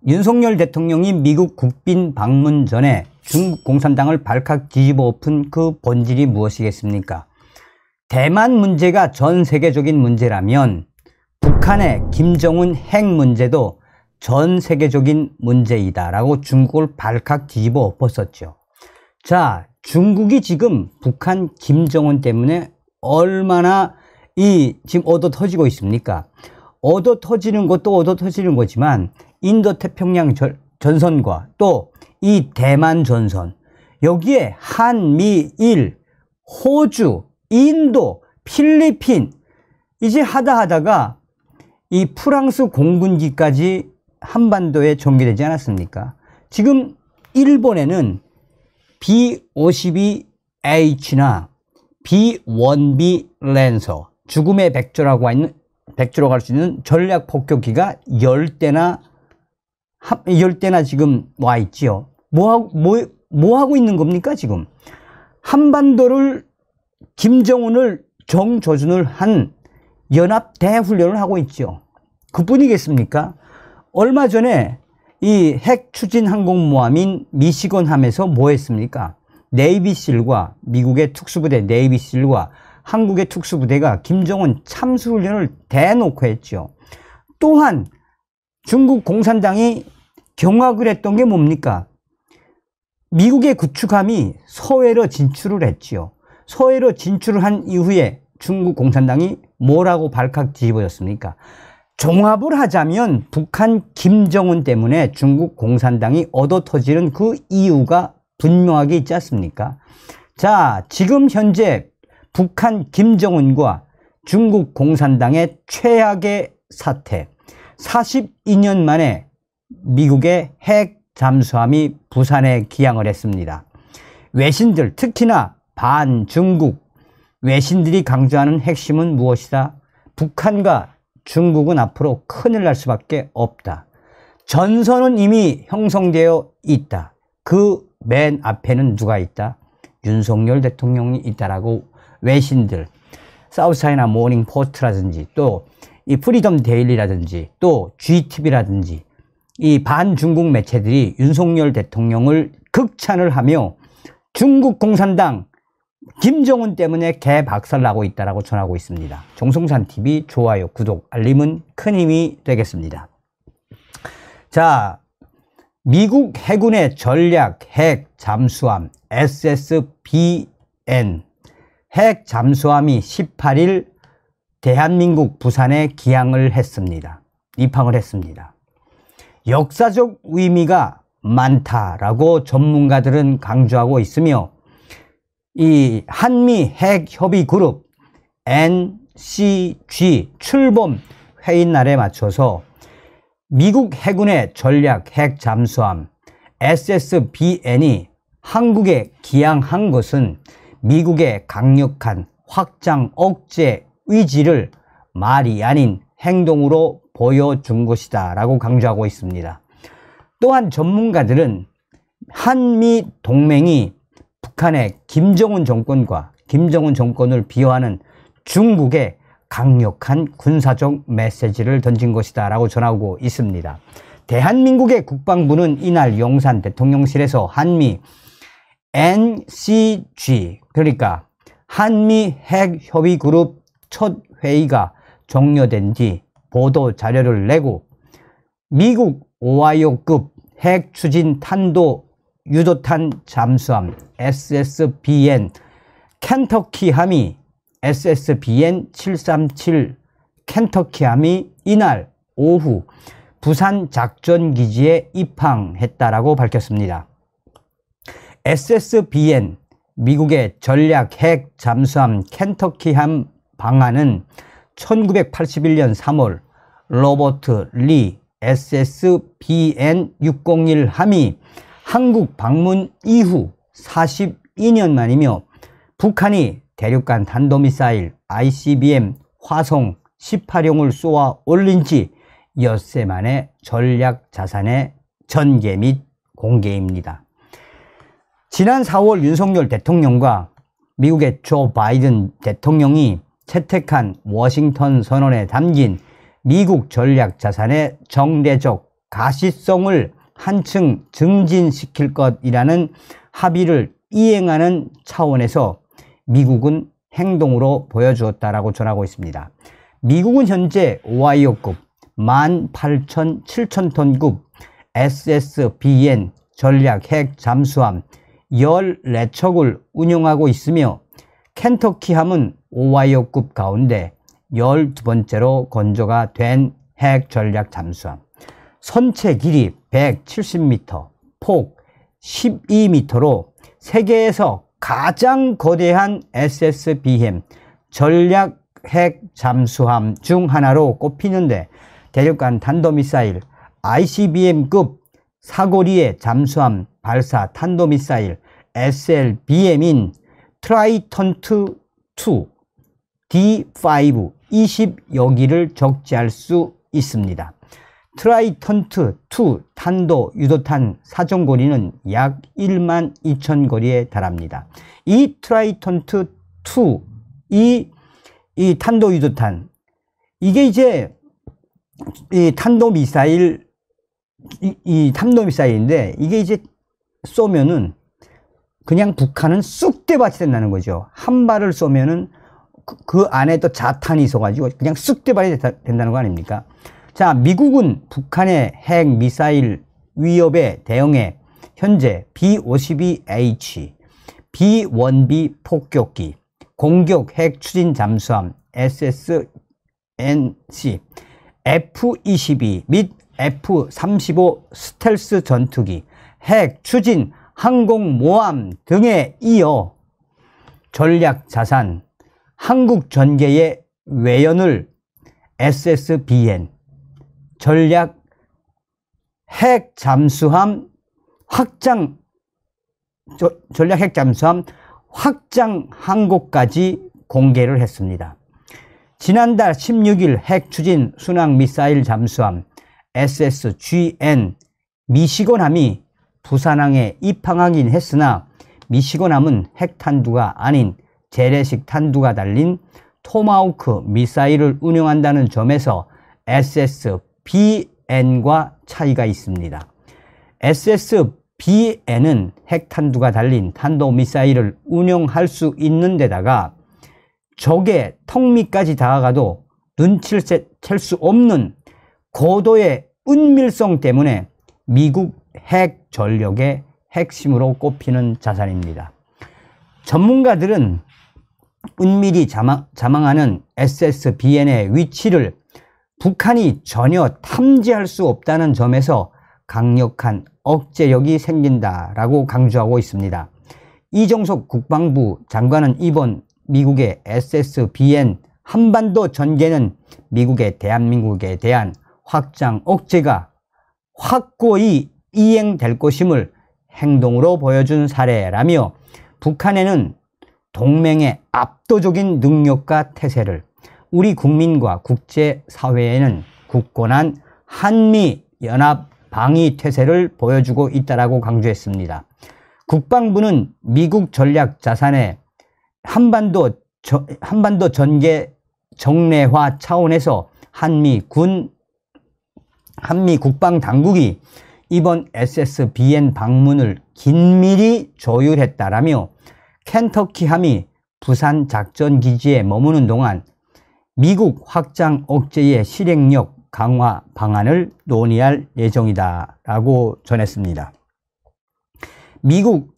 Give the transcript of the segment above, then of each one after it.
윤석열 대통령이 미국 국빈 방문 전에 중국 공산당을 발칵 뒤집어 엎은 그 본질이 무엇이겠습니까? 대만 문제가 전 세계적인 문제라면 북한의 김정은 핵 문제도 전 세계적인 문제이다라고 중국을 발칵 뒤집어 엎었었죠. 자, 중국이 지금 북한 김정은 때문에 얼마나 지금 얻어 터지고 있습니까? 얻어 터지는 것도 얻어 터지는 거지만 인도 태평양 전선과 또 이 대만 전선, 여기에 한미일, 호주, 인도, 필리핀, 이제 하다가 이 프랑스 공군기까지 한반도에 전개되지 않았습니까? 지금 일본에는 B-52H나 B-1B 랜서, 죽음의 백조라고 할 수 있는 전략 폭격기가 10대나 지금 와 있지요. 뭐 하고 있는 겁니까, 지금? 한반도를 김정은을 정조준을 한 연합 대훈련을 하고 있죠. 그뿐이겠습니까? 얼마 전에 이 핵 추진 항공모함인 미시건함에서 뭐 했습니까? 네이비실과 미국의 특수부대 네이비실과 한국의 특수부대가 김정은 참수훈련을 대놓고 했죠. 또한 중국 공산당이 경악을 했던 게 뭡니까? 미국의 구축함이 서해로 진출을 했지요. 서해로 진출을 한 이후에 중국 공산당이 뭐라고 발칵 뒤집어졌습니까? 종합을 하자면 북한 김정은 때문에 중국 공산당이 얻어 터지는 그 이유가 분명하게 있지 않습니까? 자, 지금 현재 북한 김정은과 중국 공산당의 최악의 사태, 42년 만에 미국의 핵 잠수함이 부산에 기항을 했습니다. 외신들, 특히나 반중국 외신들이 강조하는 핵심은 무엇이다? 북한과 중국은 앞으로 큰일 날 수밖에 없다. 전선은 이미 형성되어 있다. 그 맨 앞에는 누가 있다? 윤석열 대통령이 있다라고 외신들, 사우스차이나 모닝 포스트라든지 또 이 프리덤 데일리라든지 또 GTV라든지 이 반중국 매체들이 윤석열 대통령을 극찬을 하며 중국 공산당 김정은 때문에 개박살나고 있다라고 전하고 있습니다. 정성산TV 좋아요, 구독, 알림은 큰 힘이 되겠습니다. 자, 미국 해군의 전략 핵 잠수함 SSBN 핵 잠수함이 18일 대한민국 부산에 기항을 했습니다. 입항을 했습니다. 역사적 의미가 많다라고 전문가들은 강조하고 있으며 이 한미 핵협의그룹 NCG 출범 회의 날에 맞춰서 미국 해군의 전략 핵 잠수함 SSBN이 한국에 기항한 것은 미국의 강력한 확장 억제 의지를 말이 아닌 행동으로 보여준 것이다 라고 강조하고 있습니다. 또한 전문가들은 한미 동맹이 북한의 김정은 정권과 김정은 정권을 비호하는 중국에 강력한 군사적 메시지를 던진 것이다 라고 전하고 있습니다. 대한민국의 국방부는 이날 용산 대통령실에서 한미 NCG, 그러니까 한미 핵협의그룹 첫 회의가 종료된 뒤 보도 자료를 내고 미국 오하이오급 핵 추진 탄도 유도탄 잠수함 SSBN 켄터키함이 SSBN 737 켄터키함이 이날 오후 부산 작전기지에 입항했다라고 밝혔습니다. SSBN 미국의 전략 핵 잠수함 켄터키함 방안은 1981년 3월 로버트 리 SSBN 601 함이 한국 방문 이후 42년 만이며 북한이 대륙간 탄도미사일 ICBM 화성 18형을 쏘아 올린 지 엿새 만에 전략 자산의 전개 및 공개입니다. 지난 4월 윤석열 대통령과 미국의 조 바이든 대통령이 채택한 워싱턴 선언에 담긴 미국 전략 자산의 정례적 가시성을 한층 증진시킬 것이라는 합의를 이행하는 차원에서 미국은 행동으로 보여주었다라고 전하고 있습니다. 미국은 현재 오하이오급 18,000, 7,000톤급 SSBN 전략 핵 잠수함 14척을 운용하고 있으며 켄터키함은 오하이오급 가운데 12번째로 건조가 된 핵 전략 잠수함. 선체 길이 170m, 폭 12m로 세계에서 가장 거대한 SSBM 전략 핵 잠수함 중 하나로 꼽히는데 대륙간 탄도미사일 ICBM급 사거리의 잠수함 발사 탄도미사일 SLBM인 트라이턴트 2 D5 20여 기를 적재할 수 있습니다. 트라이턴트 2 탄도 유도탄 사정거리는 약 12,000거리에 달합니다. 이 트라이턴트 2 이 탄도 유도탄, 이게 이제 이 탄도미사일인데 이게 이제 쏘면은 그냥 북한은 쑥대밭이 된다는 거죠. 한 발을 쏘면은 그 안에 또 자탄이 있어가지고 그냥 쑥대밭이 된다는 거 아닙니까? 자, 미국은 북한의 핵 미사일 위협에 대응해 현재 B-52H, B-1B 폭격기, 공격 핵 추진 잠수함 SSNC, F-22 및 F-35 스텔스 전투기, 핵 추진 항공모함 등에 이어 전략 자산, 한국 전개의 외연을 SSBN, 전략 핵 잠수함 확장, 전략 핵 잠수함 확장 항구까지 공개를 했습니다. 지난달 16일 핵 추진 순항 미사일 잠수함 SSGN 미시건함이 부산항에 입항하긴 했으나 미시건함은 핵탄두가 아닌 재래식 탄두가 달린 토마호크 미사일을 운용한다는 점에서 SSBN과 차이가 있습니다. SSBN은 핵탄두가 달린 탄도미사일을 운용할 수 있는 데다가 적의 턱 밑까지 다가가도 눈치를 챌 수 없는 고도의 은밀성 때문에 미국 핵 전력의 핵심으로 꼽히는 자산입니다. 전문가들은 은밀히 자망하는 SSBN의 위치를 북한이 전혀 탐지할 수 없다는 점에서 강력한 억제력이 생긴다라고 강조하고 있습니다. 이정석 국방부 장관은 이번 미국의 SSBN 한반도 전개는 미국의 대한민국에 대한 확장 억제가 확고히 이행될 것임을 행동으로 보여준 사례라며 북한에는 동맹의 압도적인 능력과 태세를, 우리 국민과 국제사회에는 굳건한 한미연합 방위 태세를 보여주고 있다고 강조했습니다. 국방부는 미국 전략 자산의 한반도 전개 정례화 차원에서 한미 국방 당국이 이번 SSBN 방문을 긴밀히 조율했다라며 켄터키함이 부산 작전기지에 머무는 동안 미국 확장 억제의 실행력 강화 방안을 논의할 예정이다라고 전했습니다. 미국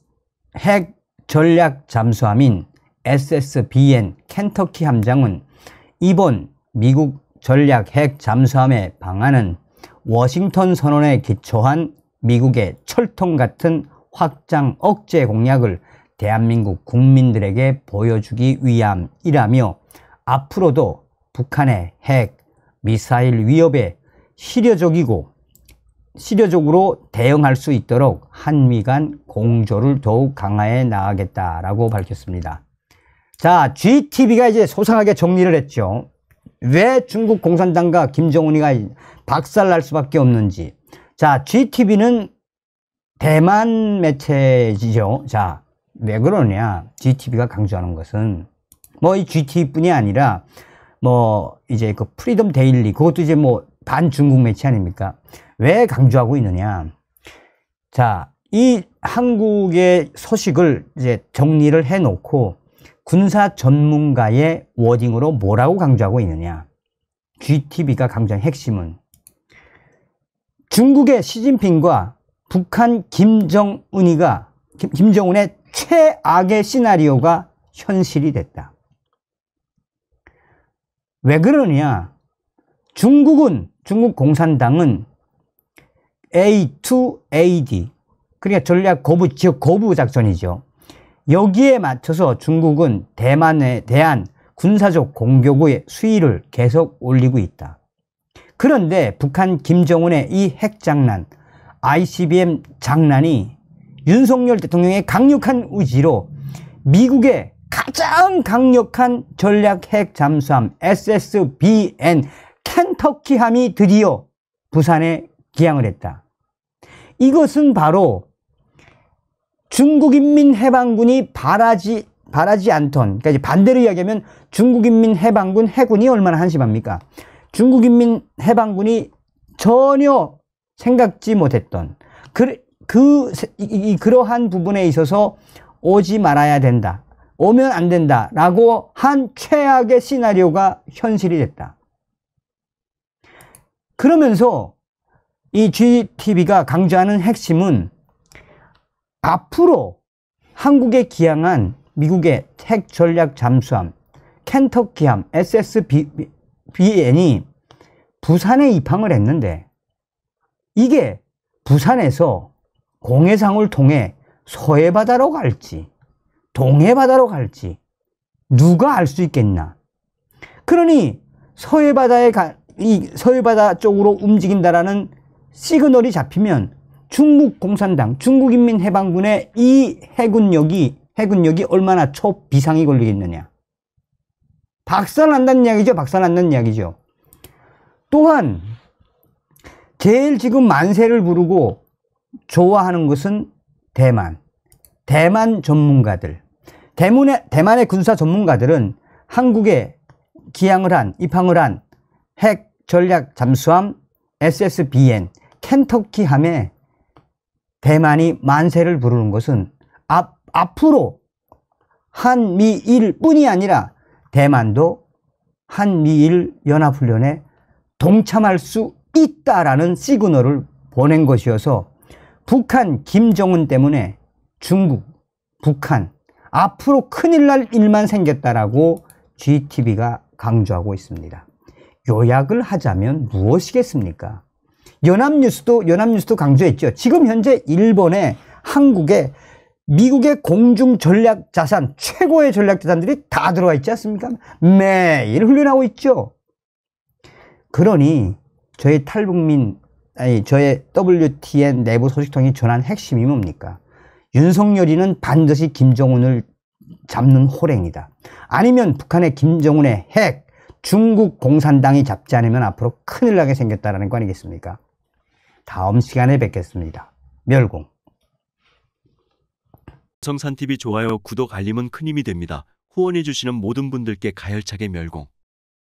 핵 전략 잠수함인 SSBN 켄터키 함장은 이번 미국 전략 핵 잠수함의 방안은 워싱턴 선언에 기초한 미국의 철통 같은 확장 억제 공약을 대한민국 국민들에게 보여주기 위함이라며 앞으로도 북한의 핵, 미사일 위협에 실효적으로 대응할 수 있도록 한미 간 공조를 더욱 강화해 나가겠다라고 밝혔습니다. 자, GTV가 이제 소상하게 정리를 했죠. 왜 중국 공산당과 김정은이가 박살날 수밖에 없는지. 자, GTV는 대만 매체지죠. 자, 왜 그러냐? GTV가 강조하는 것은 뭐 이 GTV뿐이 아니라 뭐 이제 그 프리덤 데일리, 그것도 이제 뭐 반중국 매체 아닙니까? 왜 강조하고 있느냐? 자, 이 한국의 소식을 이제 정리를 해놓고 군사 전문가의 워딩으로 뭐라고 강조하고 있느냐? GTV가 강조한 핵심은 중국의 시진핑과 북한 김정은의 최악의 시나리오가 현실이 됐다. 왜 그러냐? 중국 공산당은 A2AD, 그러니까 전략 거부, 지역 거부 작전이죠. 여기에 맞춰서 중국은 대만에 대한 군사적 공격의 수위를 계속 올리고 있다. 그런데 북한 김정은의 이 핵장난, ICBM 장난이 윤석열 대통령의 강력한 의지로 미국의 가장 강력한 전략 핵 잠수함 SSBN 켄터키함이 드디어 부산에 기항을 했다. 이것은 바로 중국인민해방군이 바라지 않던, 그러니까 반대로 이야기하면 중국인민해방군 해군이 얼마나 한심합니까? 중국인민해방군이 전혀 생각지 못했던 그러한 부분에 있어서 오지 말아야 된다, 오면 안 된다 라고 한 최악의 시나리오가 현실이 됐다. 그러면서 이 GTV가 강조하는 핵심은 앞으로 한국에 기항한 미국의 핵 전략 잠수함 켄터키함 SSBN이 부산에 입항을 했는데 이게 부산에서 공해상을 통해 서해바다로 갈지 동해바다로 갈지 누가 알 수 있겠나? 그러니 서해바다 쪽으로 움직인다라는 시그널이 잡히면 중국 공산당, 중국인민해방군의 이 해군력이 얼마나 초비상이 걸리겠느냐. 박살난다는 이야기죠. 박살난다는 이야기죠. 또한 제일 지금 만세를 부르고 좋아하는 것은 대만 전문가들. 대만의 군사 전문가들은 한국에 입항을 한 핵 전략 잠수함 SSBN 켄터키함에 대만이 만세를 부르는 것은 앞으로 한미일 뿐이 아니라 대만도 한미일 연합훈련에 동참할 수 있다라는 시그널을 보낸 것이어서 북한 김정은 때문에 중국, 북한 앞으로 큰일 날 일만 생겼다라고 GTV가 강조하고 있습니다. 요약을 하자면 무엇이겠습니까? 연합뉴스도 강조했죠. 지금 현재 일본에 한국에 미국의 공중 전략 자산, 최고의 전략 자산들이 다 들어와 있지 않습니까? 매일 훈련하고 있죠. 그러니 저희 저의 WTN 내부 소식통이 전한 핵심이 뭡니까? 윤석열이는 반드시 김정은을 잡는 호랭이다. 아니면 북한의 김정은의 핵, 중국 공산당이 잡지 않으면 앞으로 큰일 나게 생겼다는 거 아니겠습니까? 다음 시간에 뵙겠습니다. 멸공. 정산TV 좋아요, 구독, 알림은 큰 힘이 됩니다. 후원해주시는 모든 분들께 가열차게 멸공.